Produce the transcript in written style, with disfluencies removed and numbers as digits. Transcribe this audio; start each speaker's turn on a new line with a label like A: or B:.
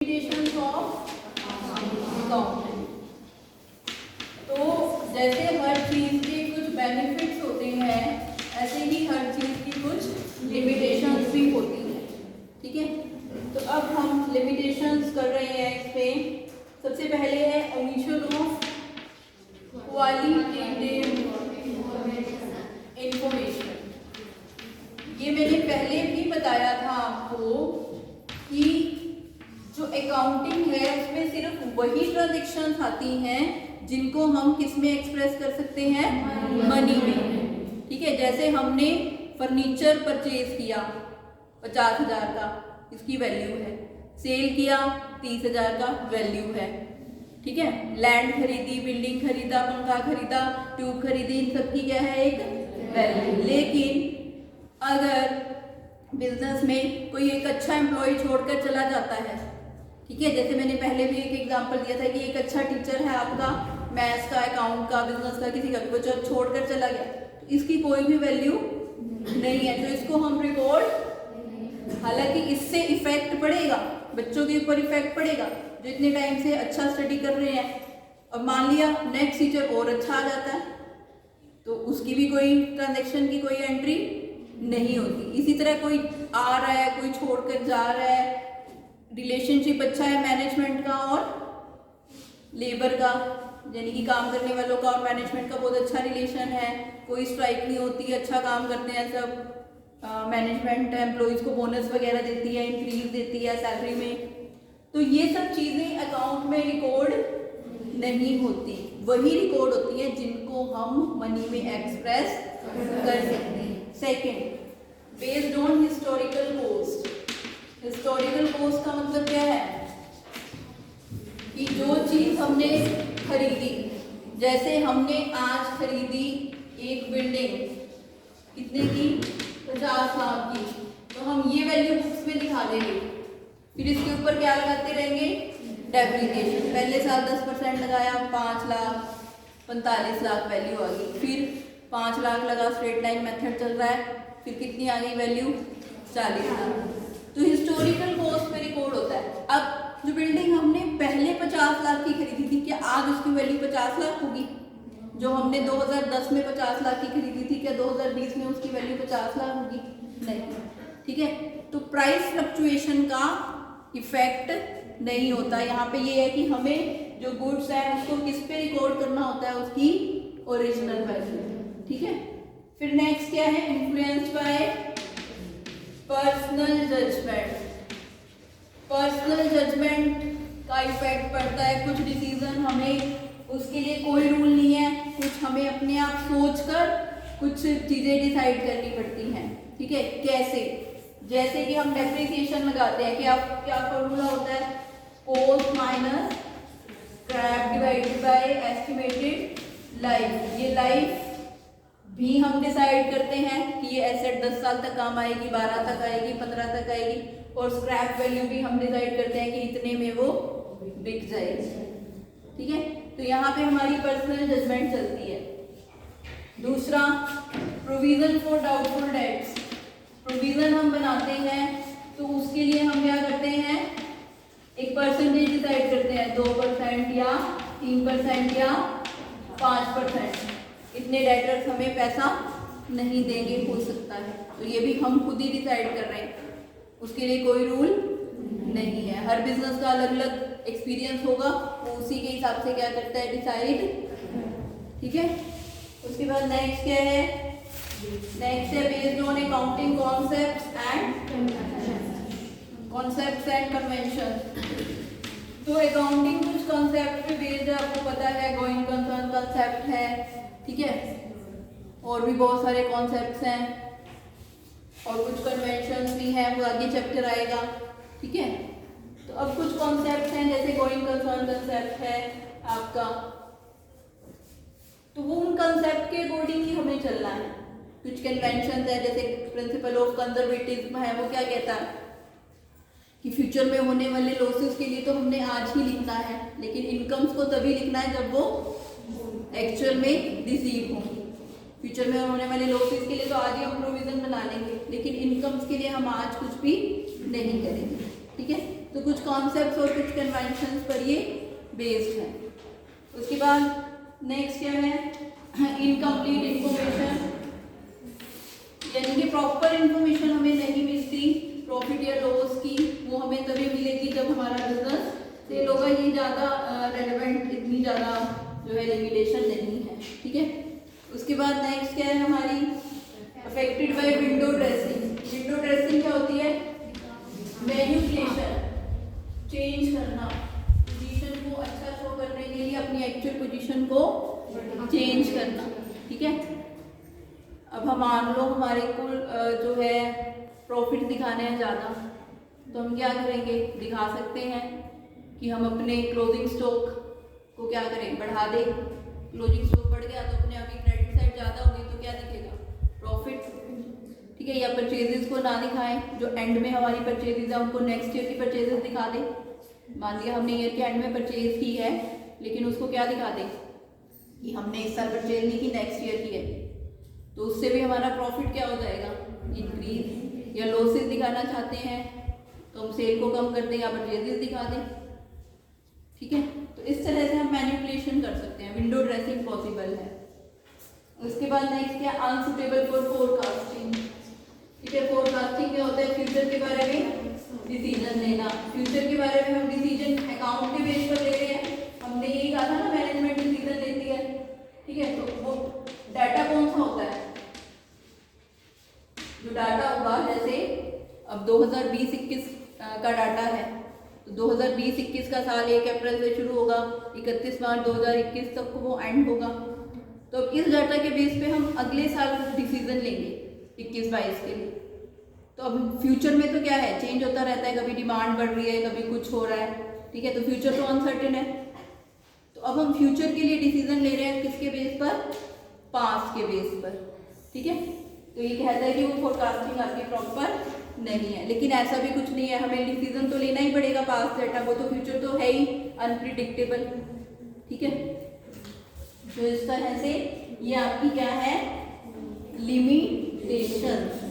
A: limitations of accounting। तो जैसे हर चीज के कुछ बेनिफिट्स होते हैं, ऐसे ही हर चीज की कुछ लिमिटेशंस भी होती हैं। ठीक है, तो अब हम लिमिटेशंस कर रहे हैं इस पे। सबसे पहले है ओमिशन ऑफ क्वालिटेटिव इंफॉर्मेशन। ये मैंने पहले भी बताया था आपको कि जो अकाउंटिंग है उसमें सिर्फ वही ट्रांजेक्शन्स आती हैं जिनको हम किस में एक्सप्रेस कर सकते हैं, मनी में। ठीक है, जैसे हमने फर्नीचर परचेज किया 50,000 का, इसकी वैल्यू है। सेल किया 30,000 का, वैल्यू है। ठीक है, लैंड खरीदी, बिल्डिंग खरीदा, पंखा खरीदा, ट्यूब खरीदी, इन सब की क्या है, एक वैल्यू। लेकिन अगर बिजनेस में कोई एक अच्छा एम्प्लॉय छोड़कर चला जाता है, ठीक है, जैसे मैंने पहले भी एक एग्जांपल दिया था कि एक अच्छा टीचर है आपका मैथ्स का, अकाउंट का, बिजनेस का, किसी का भी, वो छोड़कर चला गया, तो इसकी कोई भी वैल्यू नहीं है, तो इसको हम रिकॉर्ड। हालांकि इससे इफेक्ट पड़ेगा, बच्चों के ऊपर इफेक्ट पड़ेगा जो इतने टाइम से अच्छा स्टडी कर रहे हैं। अब मान लिया नेक्स्ट टीचर और अच्छा आ जाता है तो उसकी भी कोई ट्रांजेक्शन की कोई एंट्री नहीं होती। इसी तरह कोई आ रहा है, कोई छोड़कर जा रहा है, रिलेशनशिप अच्छा है मैनेजमेंट का और लेबर का, यानी कि काम करने वालों का और मैनेजमेंट का बहुत अच्छा रिलेशन है, कोई स्ट्राइक नहीं होती, अच्छा काम करते हैं सब, मैनेजमेंट एम्प्लॉइज को बोनस वगैरह देती है, इंक्रीज देती है सैलरी में, तो ये सब चीज़ें अकाउंट में रिकॉर्ड नहीं होती। वही रिकॉर्ड होती है जिनको हम मनी में एक्सप्रेस कर सकते हैं। Second, based on historical cost. Historical cost का मतलब क्या है कि जो चीज हमने खरीदी, जैसे हमने आज खरीदी एक बिल्डिंग कितने की, 50 लाख की, तो हम ये वैल्यू बुक्स में दिखा देंगे, फिर इसके ऊपर क्या लगाते रहेंगे, डेप्रिसिएशन। पहले साल 10% लगाया, 5 लाख 45 लाख वैल्यू आ गई, फिर 5 लाख लगा, स्ट्रेट लाइन मेथड चल रहा है, फिर कितनी आ गई वैल्यू, 40 लाख। तो हिस्टोरिकल कॉस्ट पे रिकॉर्ड होता है। अब जो बिल्डिंग हमने पहले 50 लाख की खरीदी थी, क्या आज उसकी वैल्यू 50 लाख होगी? जो हमने 2010 में 50 लाख की खरीदी थी, क्या 2020 में उसकी वैल्यू 50 लाख होगी? नहीं। ठीक है, तो प्राइस फ्लक्चुएशन का इफेक्ट नहीं होता। यहाँ पे ये है कि हमें जो गुड्स है उसको किस पे रिकॉर्ड करना होता है, उसकी ओरिजिनल वैल्यू। ठीक है, फिर नेक्स्ट क्या है, influenced by personal judgement. Personal judgement का इफेक्ट पड़ता है। कुछ डिसीजन हमें, उसके लिए कोई रूल नहीं है, कुछ हमें अपने आप सोचकर कुछ चीजें डिसाइड करनी पड़ती हैं। ठीक है, कैसे, जैसे कि हम डेप्रिसिएशन लगाते हैं, कि आप क्या फॉर्मूला होता है, cost minus scrap divided by estimated life. ये लाइफ भी हम डिसाइड करते हैं कि ये एसेट 10 साल तक काम आएगी, 12 तक आएगी, 15 तक आएगी, और स्क्रैप वैल्यू भी हम डिसाइड करते हैं कि इतने में वो बिक जाएगी। ठीक है, तो यहाँ पे हमारी पर्सनल जजमेंट चलती है। दूसरा, provision for doubtful debts. Provision हम बनाते हैं तो उसके लिए हम क्या करते हैं, एक परसेंटेज डिसाइड करते हैं, 2% या 3% या 5%। इतने डेटर्स हमें पैसा नहीं देंगे, हो सकता है, तो ये भी हम खुद ही डिसाइड कर रहे हैं, उसके लिए कोई रूल नहीं है। हर बिजनेस का अलग अलग एक्सपीरियंस होगा, वो उसी के हिसाब से क्या करता है, डिसाइड। ठीक है, उसके बाद नेक्स्ट क्या है, नेक्स्ट है based on accounting concepts and convention. तो अकाउंटिंग कुछ कॉन्सेप्ट पे बेस्ड है, आपको पता है, गोइंग कंसर्न कॉन्सेप्ट है, ठीक है, और भी बहुत सारे कॉन्सेप्ट्स हैं, और कुछ कन्वेंशंस भी हैं, वो आगे चैप्टर आएगा। ठीक है, तो अब कुछ कॉन्सेप्ट्स हैं, जैसे गोइंग कंसर्न कॉन्सेप्ट है आपका, तो वो उन कॉन्सेप्ट के अकॉर्डिंग ही हमें चलना है। कुछ कन्वेंशंस है, जैसे प्रिंसिपल ऑफ कंजर्वेटिज्म है, वो क्या कहता है कि फ्यूचर में होने वाले लॉसेस के लिए तो हमने आज ही लिखना है, लेकिन इनकम्स को तभी लिखना है जब वो एक्चुअल में रिसीव होंगी। फ्यूचर में होने वाले लॉसेस के लिए तो आज ही हम प्रोविजन बना लेंगे, लेकिन इनकम्स के लिए हम आज कुछ भी नहीं करेंगे। ठीक है, तो कुछ कॉन्सेप्ट्स और कुछ कन्वेंशंस पर ये बेस्ड है। उसके बाद नेक्स्ट क्या है, इनकम्प्लीट इंफॉर्मेशन, यानी कि प्रॉपर इंफॉर्मेशन हमें नहीं मिलती प्रॉफिट या लॉस की, वो हमें तभी मिलेगी जब हमारा बिजनेस सेल होगा। ये ज़्यादा रेलेवेंट, इतनी ज़्यादा जो है लिमिटेशन नहीं है, ठीक है। उसके बाद नेक्स्ट क्या है हमारी, affected by window dressing. Window dressing क्या होती है, मैनिपुलेशन, चेंज करना, पोजीशन को अच्छा शो करने के लिए अपनी एक्चुअल पोजीशन को चेंज करना, ठीक है। अब हम मान लो हमारे को जो है प्रॉफिट दिखाने हैं ज़्यादा, तो हम क्या करेंगे, दिखा सकते हैं कि हम अपने क्लोजिंग स्टॉक को क्या करें, बढ़ा दें। क्लोजिंग स्टॉक बढ़ गया तो अपने अभी क्रेडिट साइड ज़्यादा होगी तो क्या दिखेगा, प्रॉफिट, ठीक है। या परचेजेस को ना दिखाएं, जो एंड में हमारी परचेजेस है उनको नेक्स्ट ईयर की परचेजेस दिखा दें। मान लिया हमने ईयर के एंड में परचेज की है, लेकिन उसको क्या दिखा दें कि हमने इस साल परचेज नहीं की, नेक्स्ट ईयर की है, तो उससे भी हमारा प्रॉफिट क्या हो जाएगा, इंक्रीज। या लॉसेस दिखाना चाहते हैं तो हम सेल को कम कर दें या परचेजेस दिखा दें, ठीक है। तो इस तरह से हम मैनिपुलेशन कर सकते हैं, विंडो ड्रेसिंग पॉसिबल है। उसके बाद नेक्स्ट क्या, अनसुटेबल फॉर फोरकास्टिंग, ठीक है। फोरकास्टिंग क्या होता है, फ्यूचर के बारे में डिसीजन लेना। फ्यूचर के बारे में हम डिसीजन अकाउंट के बेस पर ले रहे हैं, हमने यही कहा था ना, मैनेजमेंट डिसीजन लेती है, ठीक है। तो वो डाटा कौन सा होता है, जो डाटा होगा, जैसे अब 2020-21 का डाटा है, तो 2020-21 का साल 1 अप्रैल से शुरू होगा, 31 मार्च 2021 तक वो एंड होगा। तो इस डाटा के बेस पे हम अगले साल डिसीजन लेंगे 21-22 के लिए। तो अब फ्यूचर में तो क्या है, चेंज होता रहता है, कभी डिमांड बढ़ रही है, कभी कुछ हो रहा है, ठीक है। तो फ्यूचर तो अनसर्टेन है, तो अब हम फ्यूचर के लिए डिसीजन ले रहे हैं किसके बेस पर, पास्ट के बेस पर, ठीक है। तो ये कहता है कि वो फोरकास्टिंग आपकी प्रॉपर नहीं है, लेकिन ऐसा भी कुछ नहीं है, हमें डिसीजन तो लेना ही पड़ेगा पास्ट डाटा को, तो फ्यूचर तो है ही अनप्रिडिक्टेबल, ठीक है। तो इस तरह से ये आपकी क्या है, लिमिटेशन।